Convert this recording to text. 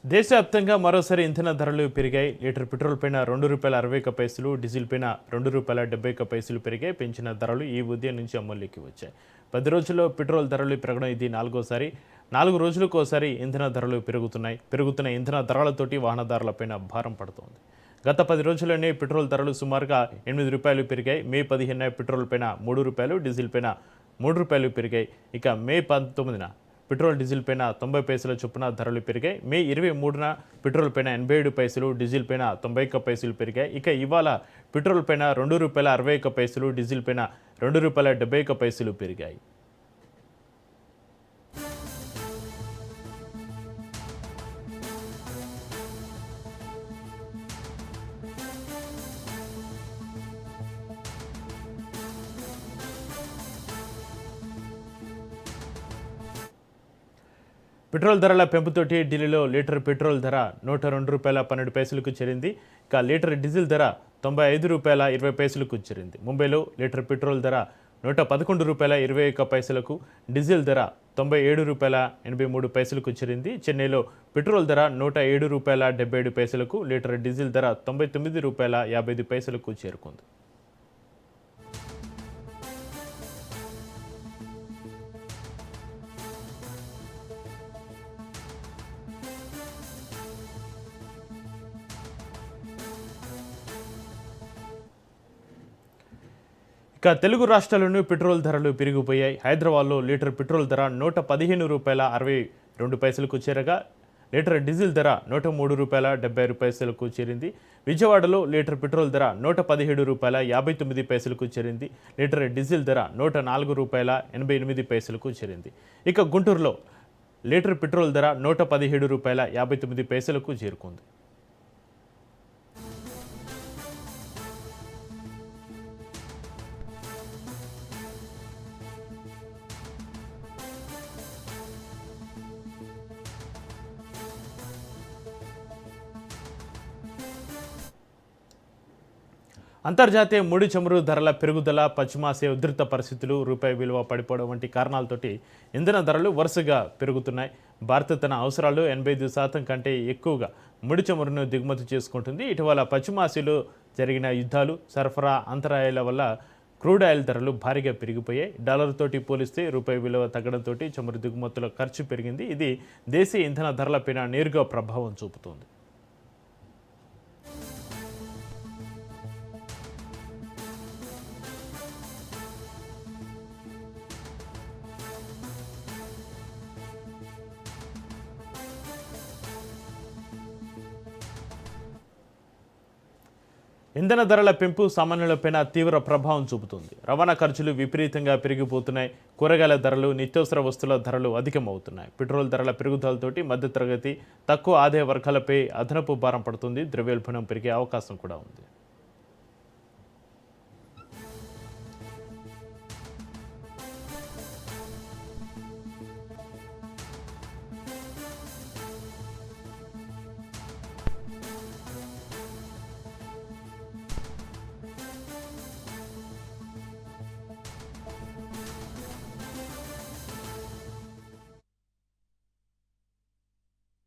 దేశవ్యాప్తంగా మరోసారి ఇంధన ధరలు పెరిగాయి. లీటర్ పెట్రోల్ పైన ₹2.60, డీజిల్ పైన ₹2.70 పెరిగాయి. పెంచిన ధరలు ఈ ఉదయం నుంచి అమల్లోకి వచ్చాయి. 10 రోజుల్లో పెట్రోల్ ధరలు పెరగడం ఇది నాలుగోసారి. 4 రోజులకోసారి ఇంధన ధరలు పెరుగుతున్నాయి. పెరుగుతున్న ఇంధన ధరలతోటి వాహనదారులపైన భారం పడుతోంది. గత 10 రోజుల్లోనే పెట్రోల్ ధరలు సుమారుగా ₹8 పెరిగాయి. మే 15న పెట్రోల్ పైన ₹3, డీజిల్ పైన ₹3 పెరిగాయి. ఇక మే 19న పెట్రోల్ డీజిల్ పైన 90 పైసల చొప్పున ధరలు పెరిగాయి. మే 23న పెట్రోల్ పైన 87 డీజిల్ పైన 91 పెరిగాయి. ఇక ఇవాళ పెట్రోల్ పైన ₹2.61, డీజిల్ పైన ₹2.71 పెరిగాయి. పెట్రోల్ ధరల పెంపుతోటి ఢిల్లీలో లీటర్ పెట్రోల్ ధర ₹102.12 చేరింది. ఇక లీటర్ డీజిల్ ధర ₹95.20 చేరింది. ముంబైలో లీటర్ పెట్రోల్ ధర ₹111.21, డీజిల్ ధర ₹97.83 చేరింది. చెన్నైలో పెట్రోల్ ధర ₹107.77, లీటర్ డీజిల్ ధర ₹99.55 చేరుకుంది. ఇక తెలుగు రాష్ట్రాల్లోనూ పెట్రోల్ ధరలు పెరిగిపోయాయి. హైదరాబాద్లో లీటర్ పెట్రోల్ ధర ₹115.62 చేరగా లీటర్ డీజిల్ ధర ₹103.76 చేరింది. విజయవాడలో లీటర్ పెట్రోల్ ధర ₹117.59 చేరింది. లీటర్ డీజిల్ ధర ₹104.88 చేరింది. ఇక గుంటూరులో లీటర్ పెట్రోల్ ధర ₹117.59 చేరుకుంది. అంతర్జాతీయ ముడి చమురు ధరల పెరుగుదల, పశ్చిమాసియా ఉధృత పరిస్థితులు, రూపాయి విలువ పడిపోవడం వంటి కారణాలతోటి ఇంధన ధరలు వరుసగా పెరుగుతున్నాయి. భారత్ తన అవసరాలు 85% కంటే ఎక్కువగా ముడి చమురును దిగుమతి చేసుకుంటుంది. ఇటీవల పశ్చిమాసియాలో జరిగిన యుద్ధాలు, సరఫరా అంతరాయాల వల్ల క్రూడ్ ఆయిల్ ధరలు భారీగా పెరిగిపోయాయి. డాలర్ తోటి పోలిస్తే రూపాయి విలువ తగ్గడంతో చమురు దిగుమతుల ఖర్చు పెరిగింది. ఇది దేశీయ ఇంధన ధరలపైన నేరుగా ప్రభావం చూపుతోంది. ఇంధన ధరల పెంపు సామాన్యులపైన తీవ్ర ప్రభావం చూపుతుంది. రవాణా ఖర్చులు విపరీతంగా పెరిగిపోతున్నాయి. కూరగాయల ధరలు, నిత్యావసర వస్తువుల ధరలు అధికమవుతున్నాయి. పెట్రోల్ ధరల పెరుగుదలతోటి మధ్యతరగతి, తక్కువ ఆదాయ వర్గాలపై అదనపు భారం పడుతుంది. ద్రవ్యోల్బణం పెరిగే అవకాశం కూడా ఉంది.